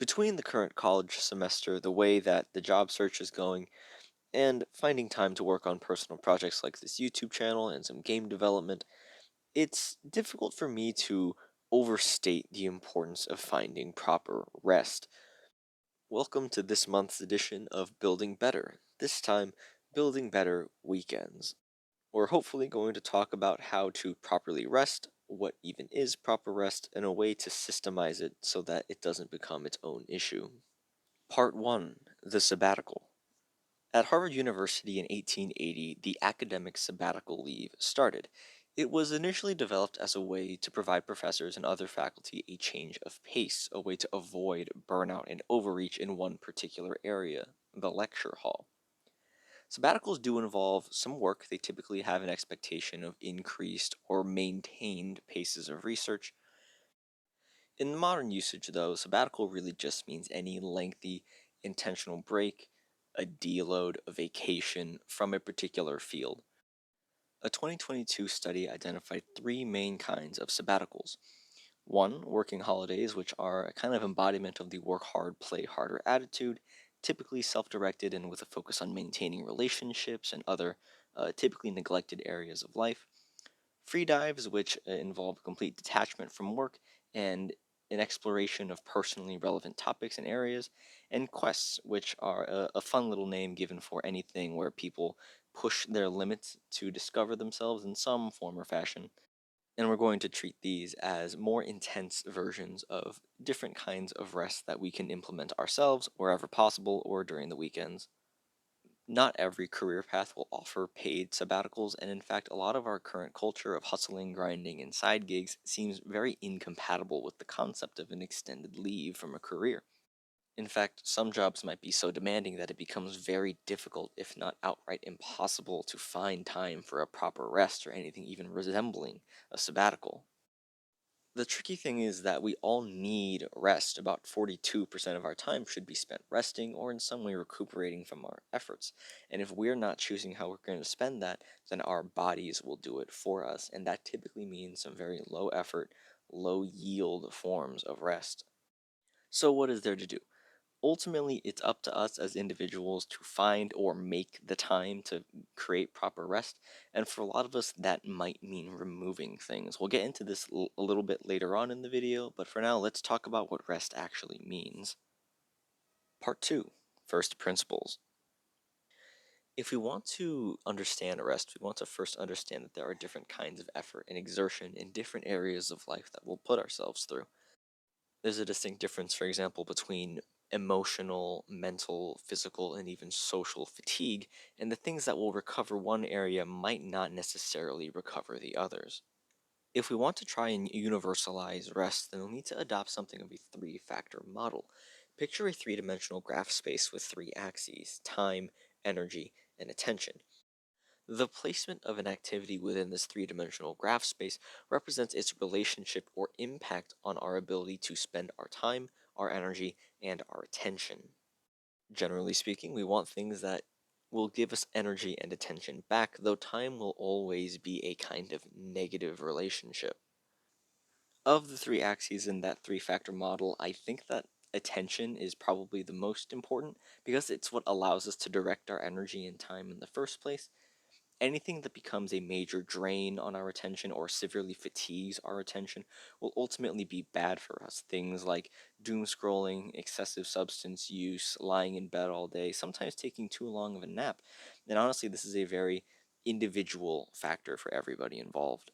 Between the current college semester, the way that the job search is going, and finding time to work on personal projects like this YouTube channel and some game development, it's difficult for me to overstate the importance of finding proper rest. Welcome to this month's edition of Building Better, this time, Building Better Weekends. We're hopefully going to talk about how to properly rest, what even is proper rest, and a way to systemize it so that it doesn't become its own issue. Part 1: The Sabbatical. At Harvard University in 1880, the academic sabbatical leave started. It was initially developed as a way to provide professors and other faculty a change of pace, a way to avoid burnout and overreach in one particular area, the lecture hall. Sabbaticals do involve some work. They typically have an expectation of increased or maintained paces of research. In the modern usage, though, sabbatical really just means any lengthy, intentional break, a deload, a vacation from a particular field. A 2022 study identified three main kinds of sabbaticals. One, working holidays, which are a kind of embodiment of the work hard, play harder attitude, typically self directed and with a focus on maintaining relationships and other typically neglected areas of life. Free dives, which involve complete detachment from work and an exploration of personally relevant topics and areas, and quests, which are a fun little name given for anything where people push their limits to discover themselves in some form or fashion. And we're going to treat these as more intense versions of different kinds of rest that we can implement ourselves wherever possible or during the weekends. Not every career path will offer paid sabbaticals, and in fact, a lot of our current culture of hustling, grinding, and side gigs seems very incompatible with the concept of an extended leave from a career. In fact, some jobs might be so demanding that it becomes very difficult, if not outright impossible, to find time for a proper rest or anything even resembling a sabbatical. The tricky thing is that we all need rest. About 42% of our time should be spent resting or in some way recuperating from our efforts. And if we're not choosing how we're going to spend that, then our bodies will do it for us. And that typically means some very low effort, low yield forms of rest. So, what is there to do? Ultimately, it's up to us as individuals to find or make the time to create proper rest. And for a lot of us, that might mean removing things. We'll get into this a little bit later on in the video, but for now, let's talk about what rest actually means. Part 2: First Principles. If we want to understand rest, we want to first understand that there are different kinds of effort and exertion in different areas of life that we'll put ourselves through. There's a distinct difference, for example, between emotional, mental, physical, and even social fatigue, and the things that will recover one area might not necessarily recover the others. If we want to try and universalize rest, then we'll need to adopt something of a three-factor model. Picture a three-dimensional graph space with three axes: time, energy, and attention. The placement of an activity within this three-dimensional graph space represents its relationship or impact on our ability to spend our time, our energy, and our attention. Generally speaking, we want things that will give us energy and attention back, though time will always be a kind of negative relationship. Of the three axes in that three-factor model, I think that attention is probably the most important because it's what allows us to direct our energy and time in the first place. Anything that becomes a major drain on our attention or severely fatigues our attention will ultimately be bad for us. Things like doom scrolling, excessive substance use, lying in bed all day, sometimes taking too long of a nap. And honestly, this is a very individual factor for everybody involved.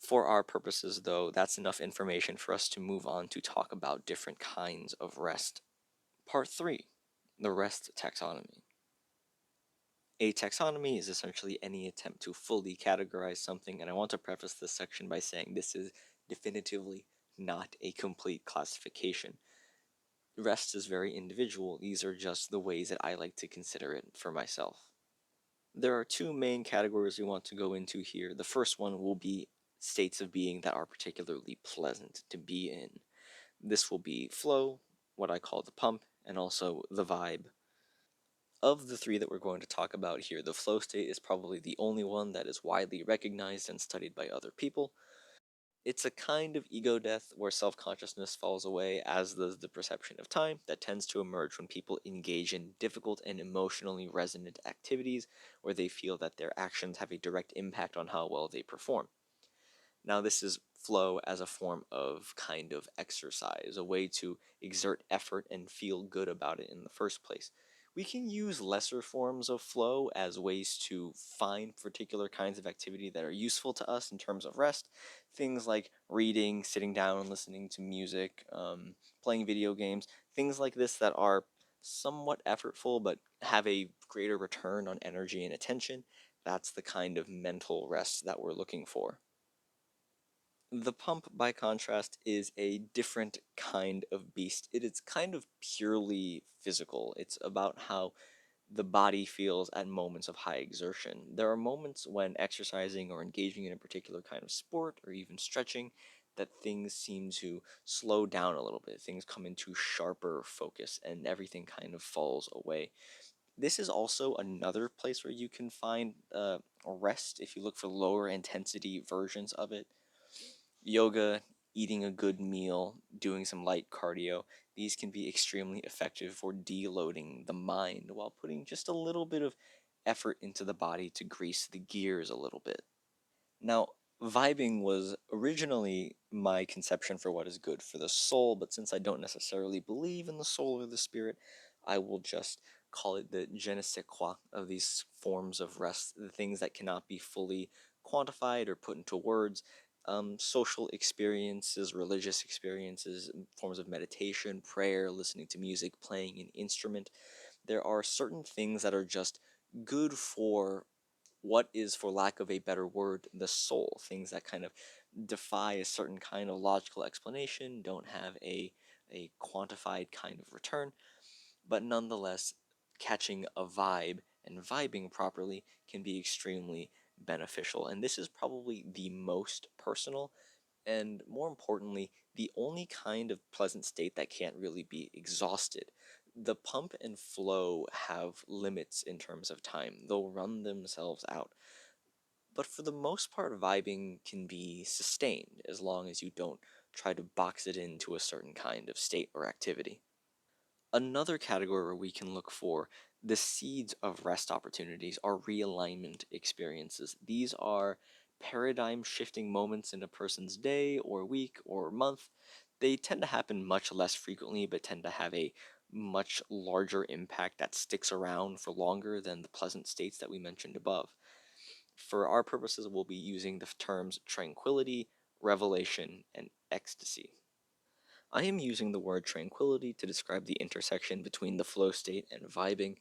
For our purposes, though, that's enough information for us to move on to talk about different kinds of rest. Part 3: The Rest Taxonomy. A taxonomy is essentially any attempt to fully categorize something, and I want to preface this section by saying this is definitively not a complete classification. Rest is very individual. These are just the ways that I like to consider it for myself. There are two main categories we want to go into here. The first one will be states of being that are particularly pleasant to be in. This will be flow, what I call the pump, and also the vibe. Of the three that we're going to talk about here, the flow state is probably the only one that is widely recognized and studied by other people. It's a kind of ego death where self consciousness falls away, as does the perception of time, that tends to emerge when people engage in difficult and emotionally resonant activities where they feel that their actions have a direct impact on how well they perform. Now, this is flow as a form of kind of exercise, a way to exert effort and feel good about it in the first place. We can use lesser forms of flow as ways to find particular kinds of activity that are useful to us in terms of rest. Things like reading, sitting down and listening to music, playing video games, things like this that are somewhat effortful but have a greater return on energy and attention. That's the kind of mental rest that we're looking for. The pump, by contrast, is a different kind of beast. It is kind of purely physical. It's about how the body feels at moments of high exertion. There are moments when exercising or engaging in a particular kind of sport or even stretching that things seem to slow down a little bit. Things come into sharper focus and everything kind of falls away. This is also another place where you can find rest if you look for lower intensity versions of it. Yoga, eating a good meal, doing some light cardio, these can be extremely effective for deloading the mind while putting just a little bit of effort into the body to grease the gears a little bit. Now, vibing was originally my conception for what is good for the soul, but since I don't necessarily believe in the soul or the spirit, I will just call it the je ne sais quoi of these forms of rest, the things that cannot be fully quantified or put into words. Social experiences, religious experiences, forms of meditation, prayer, listening to music, playing an instrument. There are certain things that are just good for what is, for lack of a better word, the soul. Things that kind of defy a certain kind of logical explanation, don't have a quantified kind of return, but nonetheless, catching a vibe and vibing properly can be extremely beneficial. And this is probably the most personal and, more importantly, the only kind of pleasant state that can't really be exhausted. The pump and flow have limits in terms of time, they'll run themselves out. But for the most part, vibing can be sustained as long as you don't try to box it into a certain kind of state or activity. Another category where we can look for the seeds of rest opportunities are realignment experiences. These are paradigm shifting moments in a person's day or week or month. They tend to happen much less frequently, but tend to have a much larger impact that sticks around for longer than the pleasant states that we mentioned above. For our purposes, we'll be using the terms tranquility, revelation, and ecstasy. I am using the word tranquility to describe the intersection between the flow state and vibing,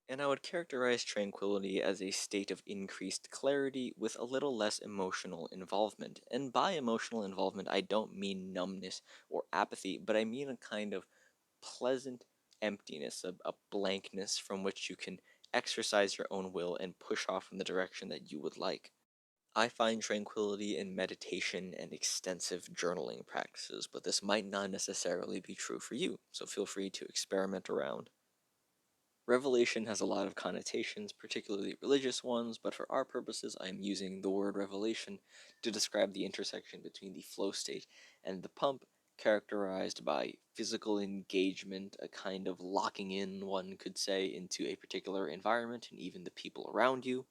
and I would characterize tranquility as a state of increased clarity with a little less emotional involvement. And by emotional involvement, I don't mean numbness or apathy, but I mean a kind of pleasant emptiness, a blankness from which you can exercise your own will and push off in the direction that you would like. I find tranquility in meditation and extensive journaling practices, but this might not necessarily be true for you, so feel free to experiment around. Revelation has a lot of connotations, particularly religious ones, but for our purposes, I am using the word revelation to describe the intersection between the flow state and the pump, characterized by physical engagement, a kind of locking in, one could say, into a particular environment and even the people around you.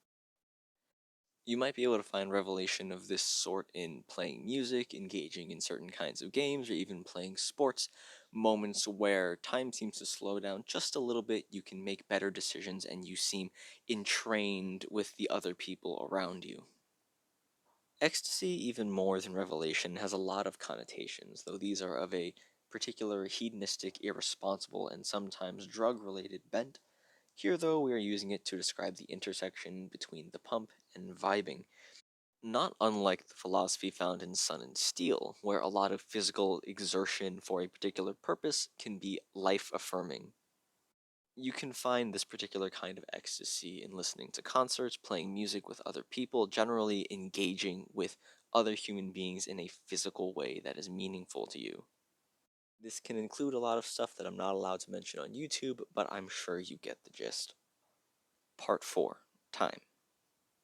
You might be able to find revelation of this sort in playing music, engaging in certain kinds of games, or even playing sports. Moments where time seems to slow down just a little bit, you can make better decisions, and you seem entrained with the other people around you. Ecstasy, even more than revelation, has a lot of connotations, though these are of a particular hedonistic, irresponsible, and sometimes drug related bent. Here, though, we are using it to describe the intersection between the pump and vibing, not unlike the philosophy found in Sun and Steel, where a lot of physical exertion for a particular purpose can be life affirming. You can find this particular kind of ecstasy in listening to concerts, playing music with other people, generally engaging with other human beings in a physical way that is meaningful to you. This can include a lot of stuff that I'm not allowed to mention on YouTube, but I'm sure you get the gist. Part 4, Time.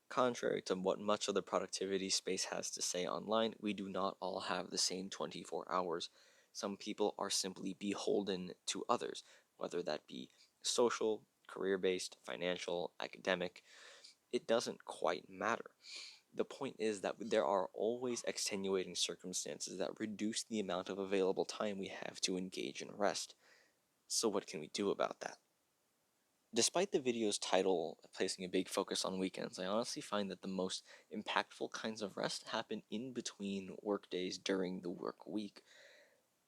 Contrary to what much of the productivity space has to say online, we do not all have the same 24 hours. Some people are simply beholden to others, whether that be social, career based, financial, academic. It doesn't quite matter. The point is that there are always extenuating circumstances that reduce the amount of available time we have to engage in rest. So, what can we do about that? Despite the video's title placing a big focus on weekends, I honestly find that the most impactful kinds of rest happen in between work days during the work week.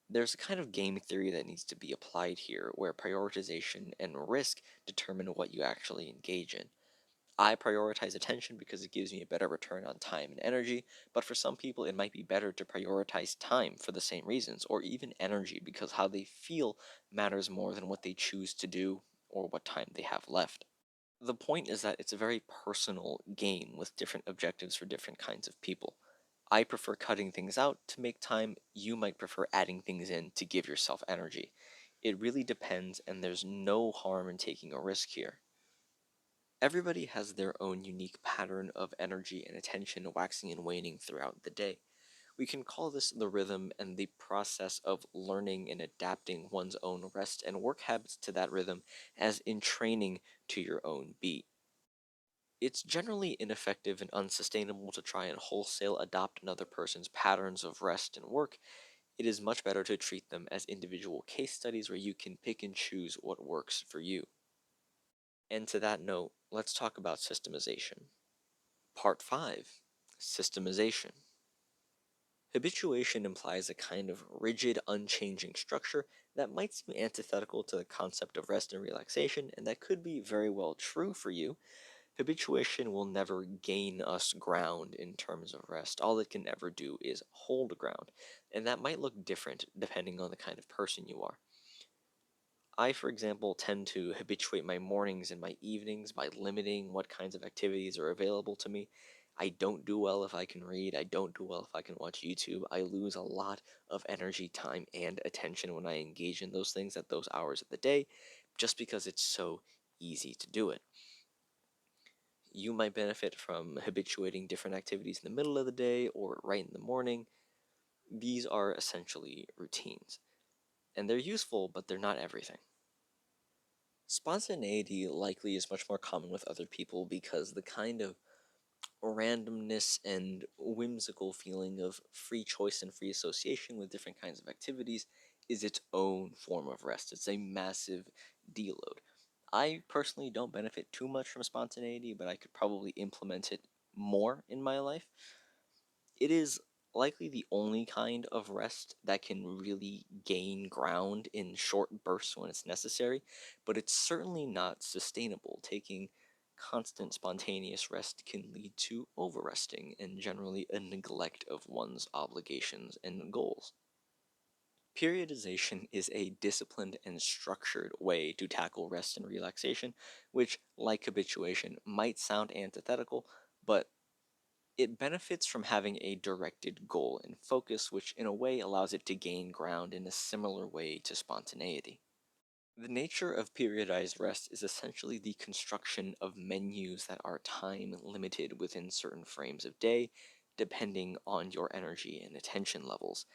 There's a kind of game theory that needs to be applied here, where prioritization and risk determine what you actually engage in. I prioritize attention because it gives me a better return on time and energy, but for some people, it might be better to prioritize time for the same reasons, or even energy because how they feel matters more than what they choose to do or what time they have left. The point is that it's a very personal game with different objectives for different kinds of people. I prefer cutting things out to make time, you might prefer adding things in to give yourself energy. It really depends, and there's no harm in taking a risk here. Everybody has their own unique pattern of energy and attention waxing and waning throughout the day. We can call this the rhythm and the process of learning and adapting one's own rest and work habits to that rhythm as in training to your own beat. It's generally ineffective and unsustainable to try and wholesale adopt another person's patterns of rest and work. It is much better to treat them as individual case studies where you can pick and choose what works for you. And to that note, let's talk about systemization. Part 5, Systemization. Habituation implies a kind of rigid, unchanging structure that might seem antithetical to the concept of rest and relaxation, and that could be very well true for you. Habituation will never gain us ground in terms of rest. All it can ever do is hold ground, and that might look different depending on the kind of person you are. I, for example, tend to habituate my mornings and my evenings by limiting what kinds of activities are available to me. I don't do well if I can read. I don't do well if I can watch YouTube. I lose a lot of energy, time, and attention when I engage in those things at those hours of the day just because it's so easy to do it. You might benefit from habituating different activities in the middle of the day or right in the morning. These are essentially routines, and they're useful, but they're not everything. Spontaneity likely is much more common with other people because the kind of randomness and whimsical feeling of free choice and free association with different kinds of activities is its own form of rest. It's a massive deload. I personally don't benefit too much from spontaneity, but I could probably implement it more in my life. It is likely the only kind of rest that can really gain ground in short bursts when it's necessary, but it's certainly not sustainable. Taking constant spontaneous rest can lead to overresting and generally a neglect of one's obligations and goals. Periodization is a disciplined and structured way to tackle rest and relaxation, which, like habituation, might sound antithetical, but it benefits from having a directed goal and focus, which in a way allows it to gain ground in a similar way to spontaneity. The nature of periodized rest is essentially the construction of menus that are time limited within certain frames of day, depending on your energy and attention levels.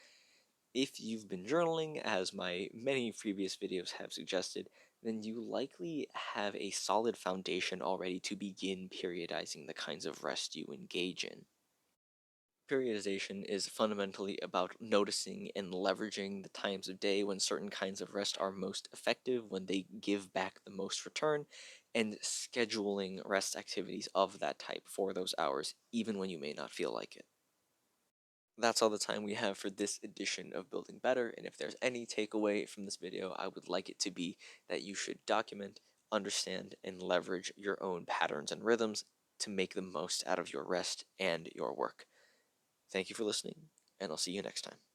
If you've been journaling, as my many previous videos have suggested, then you likely have a solid foundation already to begin periodizing the kinds of rest you engage in. Periodization is fundamentally about noticing and leveraging the times of day when certain kinds of rest are most effective, when they give back the most return, and scheduling rest activities of that type for those hours, even when you may not feel like it. That's all the time we have for this edition of Building Better, and if there's any takeaway from this video, I would like it to be that you should document, understand, and leverage your own patterns and rhythms to make the most out of your rest and your work. Thank you for listening, and I'll see you next time.